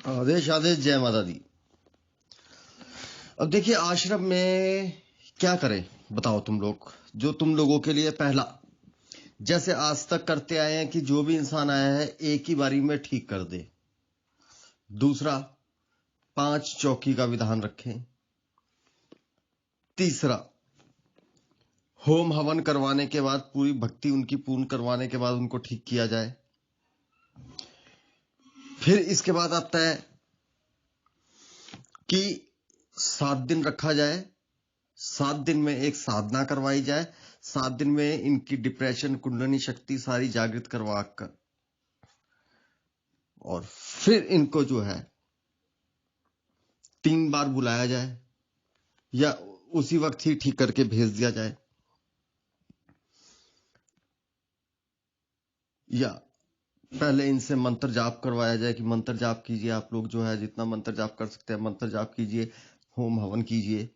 आदेश आदेश जय माता दी। अब देखिए आश्रम में क्या करें बताओ तुम लोग। जो तुम लोगों के लिए पहला, जैसे आज तक करते आए हैं कि जो भी इंसान आया है एक ही बारी में ठीक कर दे। दूसरा, 5 चौकी का विधान रखें। तीसरा, होम हवन करवाने के बाद पूरी भक्ति उनकी पूर्ण करवाने के बाद उनको ठीक किया जाए। फिर इसके बाद आता है कि 7 दिन रखा जाए, 7 दिन में एक साधना करवाई जाए, 7 दिन में इनकी डिप्रेशन कुंडली शक्ति सारी जागृत करवा कर और फिर इनको जो है 3 बार बुलाया जाए या उसी वक्त ही ठीक करके भेज दिया जाए, या पहले इनसे मंत्र जाप करवाया जाए कि मंत्र जाप कीजिए, आप लोग जो है जितना मंत्र जाप कर सकते हैं मंत्र जाप कीजिए, होम हवन कीजिए।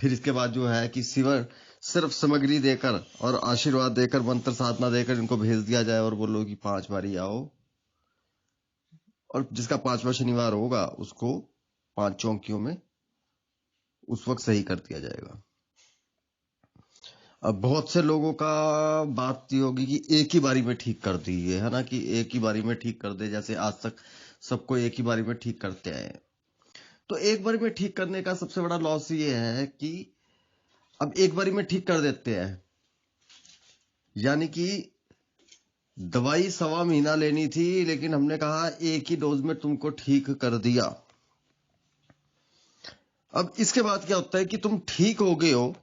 फिर इसके बाद जो है कि सिर्फ सामग्री देकर और आशीर्वाद देकर मंत्र साधना देकर इनको भेज दिया जाए और बोलो कि 5 बारी आओ, और जिसका 5वां शनिवार होगा उसको 5 चौकियों में उस वक्त सही कर दिया जाएगा। अब बहुत से लोगों का बात ये होगी कि एक ही बारी में ठीक कर दीजिए, है ना, कि एक ही बारी में ठीक कर दे, जैसे आज तक सबको एक ही बारी में ठीक करते आए हैं। तो एक बारी में ठीक करने का सबसे बड़ा लॉस ये है कि अब एक बारी में ठीक कर देते हैं, यानी कि दवाई 1.25 महीना लेनी थी लेकिन हमने कहा एक ही डोज में तुमको ठीक कर दिया। अब इसके बाद क्या होता है कि तुम ठीक हो गए हो,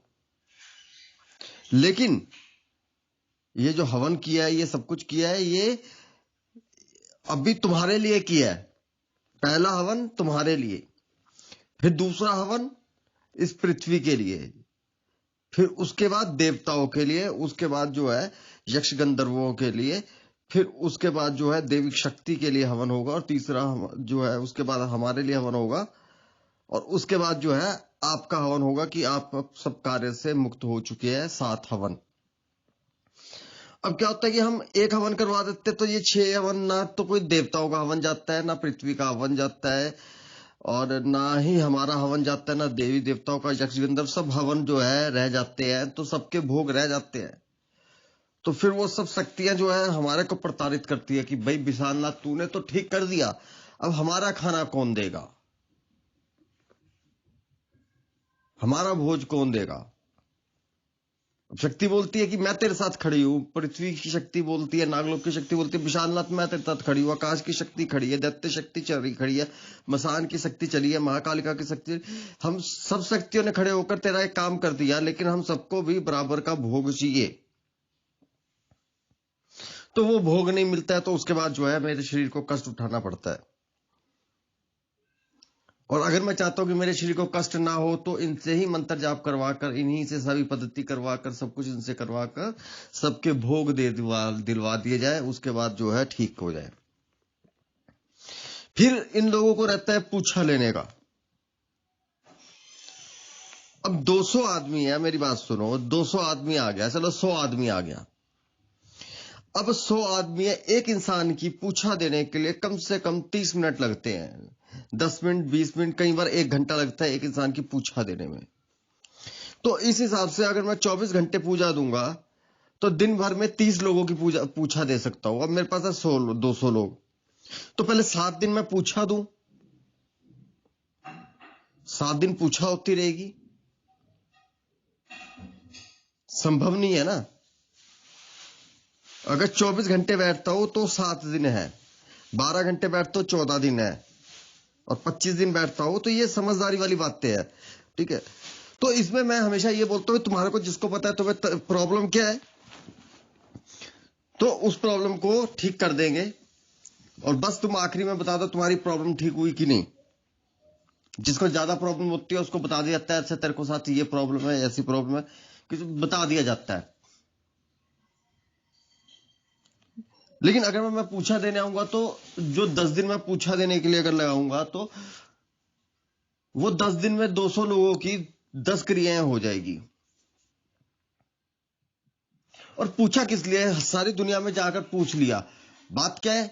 लेकिन ये जो हवन किया है, ये सब कुछ किया है, ये अभी तुम्हारे लिए किया है। पहला हवन तुम्हारे लिए, फिर दूसरा हवन इस पृथ्वी के लिए, फिर उसके बाद देवताओं के लिए, उसके बाद जो है यक्ष गंधर्वों के लिए, फिर उसके बाद जो है देविक शक्ति के लिए हवन होगा, और तीसरा जो है उसके बाद हमारे लिए हवन होगा, और उसके बाद जो है आपका हवन होगा कि आप सब कार्य से मुक्त हो चुके हैं। 7 हवन। अब क्या होता है कि हम एक हवन करवा देते तो ये 6 हवन, ना तो कोई देवताओं का हवन जाता है, ना पृथ्वी का हवन जाता है, और ना ही हमारा हवन जाता है, ना देवी देवताओं का, यक्ष गंधर्व सब हवन जो है रह जाते हैं, तो सबके भोग रह जाते हैं। तो फिर वो सब शक्तियां जो है हमारे को प्रताड़ित करती है कि भाई विशालनाथ तूने तो ठीक कर दिया, अब हमारा खाना कौन देगा, हमारा भोज कौन देगा। शक्ति बोलती है कि मैं तेरे साथ खड़ी हूं, पृथ्वी की शक्ति बोलती है, नागलोक की शक्ति बोलती है विशालनाथ मैं तेरे साथ खड़ी हूं, आकाश की शक्ति खड़ी है, दैत्य शक्ति चल रही खड़ी है, मसान की शक्ति चली है, महाकालिका की शक्ति, हम सब शक्तियों ने खड़े होकर तेरा एक काम कर दिया, लेकिन हम सबको भी बराबर का भोग चाहिए। तो वो भोग नहीं मिलता है, तो उसके बाद जो है मेरे शरीर को कष्ट उठाना पड़ता है। और अगर मैं चाहता हूं कि मेरे शरीर को कष्ट ना हो, तो इनसे ही मंत्र जाप करवाकर, इन्हीं से सभी पद्धति करवाकर, सब कुछ इनसे करवाकर सबके भोग दिलवा दिए जाए, उसके बाद जो है ठीक हो जाए। फिर इन लोगों को रहता है पूछा लेने का। अब 200 आदमी है, मेरी बात सुनो, 200 आदमी आ गया, चलो 100 आदमी आ गया। अब 100 आदमी है, एक इंसान की पूछा देने के लिए कम से कम 30 मिनट लगते हैं, 10 मिनट 20 मिनट, कई बार 1 घंटा लगता है एक इंसान की पूछा देने में। तो इस हिसाब से अगर मैं 24 घंटे पूजा दूंगा तो दिन भर में 30 लोगों की पूछा दे सकता हूं। अब मेरे पास है 200 लोग, तो पहले 7 दिन मैं पूछा दूं, 7 दिन पूछा होती रहेगी, संभव नहीं है ना। अगर 24 घंटे बैठता हूं तो 7 दिन है, 12 घंटे बैठता हूं 14 दिन है, और 25 दिन बैठता हूं, तो ये समझदारी वाली बातें हैं, ठीक है। तो इसमें मैं हमेशा ये बोलता हूं तुम्हारे को जिसको पता है तुम्हें प्रॉब्लम क्या है, तो उस प्रॉब्लम को ठीक कर देंगे, और बस तुम आखिरी में बता दो तुम्हारी प्रॉब्लम ठीक हुई कि नहीं। जिसको ज्यादा प्रॉब्लम होती है उसको बता दिया जाता है, अच्छा तेरे को साथ ये प्रॉब्लम है, ऐसी प्रॉब्लम है, कि बता दिया जाता है। लेकिन अगर मैं पूछा देने आऊंगा तो जो 10 दिन में पूछा देने के लिए अगर लगाऊंगा तो वो 10 दिन में 200 लोगों की 10 क्रियाएं हो जाएगी। और पूछा किस लिए, सारी दुनिया में जाकर पूछ लिया, बात क्या है,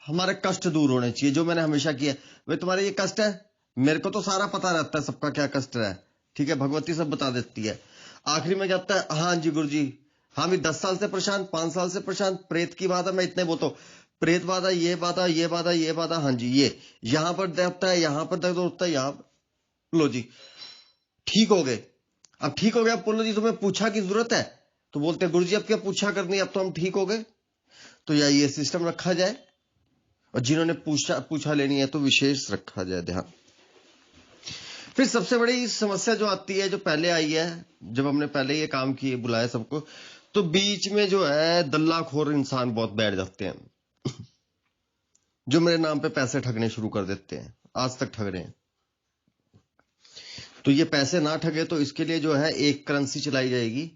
हमारे कष्ट दूर होने चाहिए, जो मैंने हमेशा किया। भाई तुम्हारे ये कष्ट है, मेरे को तो सारा पता रहता है सबका क्या कष्ट है, ठीक है, भगवती सब बता देती है। आखिरी में क्या होता है, हाँ जी गुरु जी, हाँ भी 10 साल से परेशान, 5 साल से परेशान, प्रेत की बाधा मैं इतने बोलता हूँ, प्रेत बाधा, ये बाधा, ये बाधा, ये बाधा, हाँ जी, ये यहां पर दर्द होता है, यहां पर दर्द होता है, यहाँ लो जी ठीक हो गए। अब ठीक हो गया, अब बोलो जी तुम्हें पूछा की जरूरत है, तो बोलते हैं गुरु जी अब क्या पूछा करनी, अब तो हम ठीक हो गए। तो या ये सिस्टम रखा जाए, और जिन्होंने पूछा लेनी है तो विशेष रखा जाए ध्यान। फिर सबसे बड़ी समस्या जो आती है, जो पहले आई है, जब हमने पहले ये काम किए, बुलाया सबको, तो बीच में जो है दल्लाखोर इंसान बहुत बैठ जाते हैं, जो मेरे नाम पे पैसे ठगने शुरू कर देते हैं, आज तक ठग रहे हैं। तो ये पैसे ना ठगे तो इसके लिए जो है एक करेंसी चलाई जाएगी,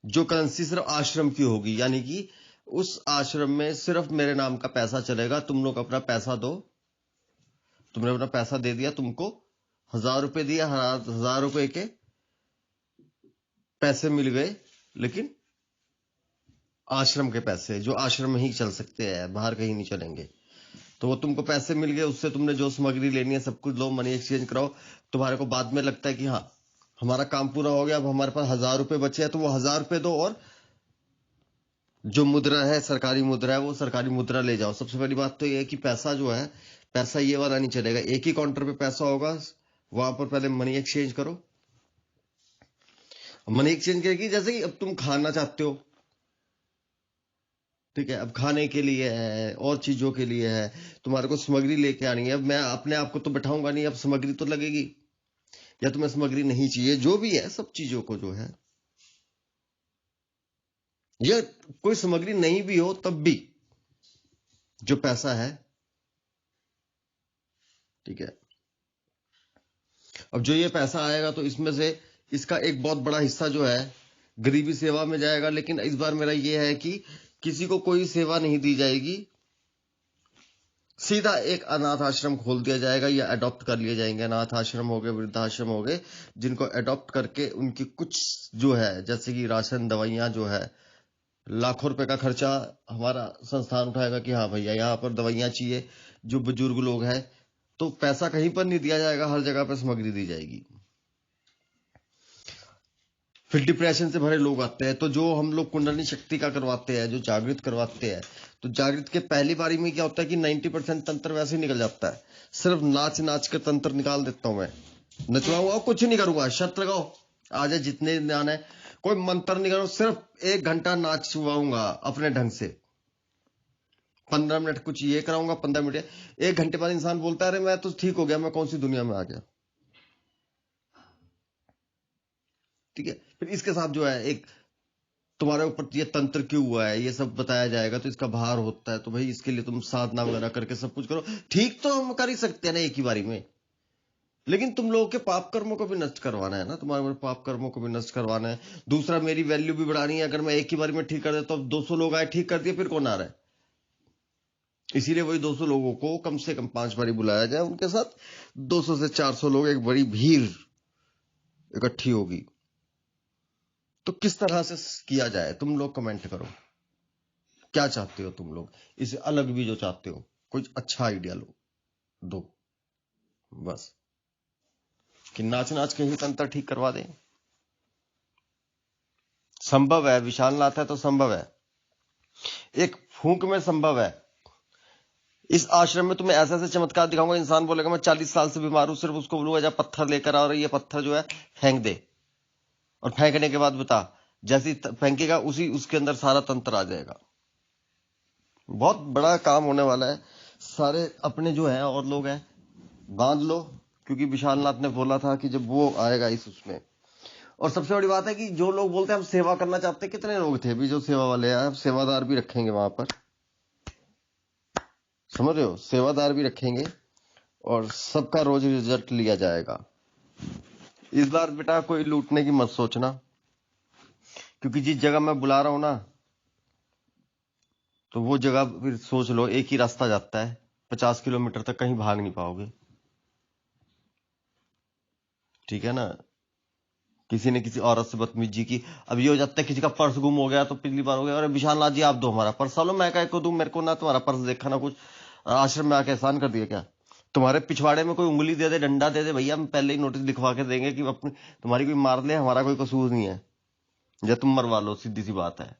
जो करेंसी सिर्फ आश्रम की होगी, यानी कि उस आश्रम में सिर्फ मेरे नाम का पैसा चलेगा। तुम लोग अपना पैसा दो, तुमने अपना पैसा दे दिया, तुमको 1000 रुपए दिया, 1000 रुपए के पैसे मिल गए, लेकिन आश्रम के पैसे, जो आश्रम में ही चल सकते हैं, बाहर कहीं नहीं चलेंगे। तो वो तुमको पैसे मिल गए, उससे तुमने जो सामग्री लेनी है सब कुछ लो, मनी एक्सचेंज कराओ। तुम्हारे को बाद में लगता है कि हाँ हमारा काम पूरा हो गया, अब हमारे पास 1000 रुपए बचे हैं, तो वो 1000 रुपए दो, और जो मुद्रा है, सरकारी मुद्रा है, वो सरकारी मुद्रा ले जाओ। सबसे बड़ी बात तो ये है कि पैसा जो है, पैसा ये वाला नहीं चलेगा, एक ही काउंटर पे पैसा होगा, वहां पर पहले मनी एक्सचेंज करो। मनी एक्सचेंज करेगी, जैसे कि अब तुम खाना चाहते हो, ठीक है, अब खाने के लिए है और चीजों के लिए है, तुम्हारे को सामग्री लेके आनी है। अब मैं अपने आप को तो बैठाऊंगा नहीं, अब सामग्री तो लगेगी, या तुम्हें सामग्री नहीं चाहिए, जो भी है सब चीजों को जो है, या कोई सामग्री नहीं भी हो तब भी जो पैसा है, ठीक है, अब जो ये पैसा आएगा तो इसमें से इसका एक बहुत बड़ा हिस्सा जो है गरीबी सेवा में जाएगा। लेकिन इस बार मेरा ये है कि किसी को कोई सेवा नहीं दी जाएगी, सीधा एक अनाथ आश्रम खोल दिया जाएगा, या अडॉप्ट कर लिए जाएंगे। अनाथ आश्रम हो गए, वृद्धाश्रम हो गए, जिनको अडॉप्ट करके उनकी कुछ जो है, जैसे कि राशन, दवाइयां जो है, लाखों रुपए का खर्चा हमारा संस्थान उठाएगा कि हाँ भैया यहाँ पर दवाइयां चाहिए, जो बुजुर्ग लोग हैं, तो पैसा कहीं पर नहीं दिया जाएगा, हर जगह पर सामग्री दी जाएगी। फिर डिप्रेशन से भरे लोग आते हैं, तो जो हम लोग कुंडली शक्ति का करवाते हैं, जो जागृत करवाते हैं, तो जागृत के पहली बारी में क्या होता है कि 90% तंत्र वैसे ही निकल जाता है। सिर्फ नाच नाच के तंत्र निकाल देता हूं मैं, नचवाऊंगा, कुछ नहीं करूंगा, शर्त लगाओ आ जाए जितने ध्यान है, कोई मंत्र नहीं करूँ, सिर्फ 1 घंटा नाचवाऊंगा अपने ढंग से, 15 मिनट कुछ ये कराऊंगा, 15 मिनट, 1 घंटे बाद इंसान बोलता है अरे मैं तो ठीक हो गया, मैं कौन सी दुनिया में आ गया, ठीक है। फिर इसके साथ जो है एक तुम्हारे ऊपर ये तंत्र क्यों हुआ है ये सब बताया जाएगा, तो इसका भार होता है, तो भाई इसके लिए तुम साधना वगैरह करके सब कुछ करो। ठीक तो हम कर ही सकते हैं ना एक ही बारी में, लेकिन तुम लोगों के पाप कर्मों को भी नष्ट करवाना है ना, तुम्हारे पाप कर्मों को भी नष्ट करवाना है। दूसरा, मेरी वैल्यू भी बढ़ानी है। अगर मैं एक ही बारी में ठीक कर देता हूं, 200 लोग आए, ठीक कर दिए, फिर कौन आ रहा है? इसीलिए वही 200 लोगों को कम से कम 5 बारी बुलाया जाए, उनके साथ 200 से 400 लोग, एक बड़ी भीड़ इकट्ठी होगी। तो किस तरह से किया जाए, तुम लोग कमेंट करो, क्या चाहते हो तुम लोग, इसे अलग भी जो चाहते हो, कुछ अच्छा आइडिया लो, दो, बस कि नाच नाच के ही तंत्र ठीक करवा दें। संभव है, विशाल नाथ है तो संभव है, एक फूंक में संभव है। इस आश्रम में तुम्हें ऐसे ऐसे चमत्कार दिखाऊंगा, इंसान बोलेगा मैं 40 साल से बीमार हूं, सिर्फ उसको बोलूंगा जा पत्थर लेकर आ, और ये पत्थर जो है फेंक दे, और फेंकने के बाद बता, जैसी फेंकेगा उसी उसके अंदर सारा तंत्र आ जाएगा। बहुत बड़ा काम होने वाला है। सारे अपने जो है और लोग हैं बांध लो, क्योंकि विशाल नाथ ने बोला था कि जब वो आएगा इस उसमें। और सबसे बड़ी बात है कि जो लोग बोलते हैं हम सेवा करना चाहते हैं, कितने लोग थे भी जो सेवा वाले हैं, अब सेवादार भी रखेंगे वहां पर, समझ रहे हो, सेवादार भी रखेंगे, और सबका रोज रिजल्ट लिया जाएगा। इस बार बेटा कोई लूटने की मत सोचना, क्योंकि जिस जगह मैं बुला रहा हूं ना, तो वो जगह फिर सोच लो एक ही रास्ता जाता है, 50 किलोमीटर तक कहीं भाग नहीं पाओगे, ठीक है ना। किसी ने किसी औरत से बदतमीजी की। अब ये हो जाता है किसी का पर्स गुम हो गया तो पिछली बार हो गया, अरे विशाल नाथ जी आप दो हमारा पर्स। सालो मैं क्या को दूं, मेरे को ना तुम्हारा पर्स देखा ना कुछ। आश्रम में आके एहसान कर दिया क्या? तुम्हारे पिछवाड़े में कोई उंगली दे दे, डंडा दे दे, भैया हम पहले ही नोटिस लिखवा के देंगे कि अपनी तुम्हारी कोई मार ले, हमारा कोई कसूर नहीं है, या तुम मरवा लो, सीधी सी बात है।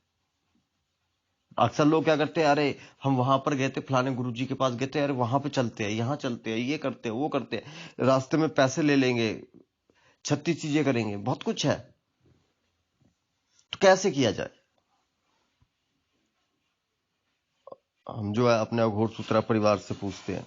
अक्सर लोग क्या करते हैं, अरे हम वहां पर गए थे, फलाने गुरुजी के पास गए थे, अरे वहां पे चलते हैं, यहाँ चलते हैं, ये करते हैं, वो करते हैं, रास्ते में पैसे ले लेंगे, 36 चीजें करेंगे, बहुत कुछ है। तो कैसे किया जाए? हम जो है अपने अघोर सूत्रा परिवार से पूछते हैं।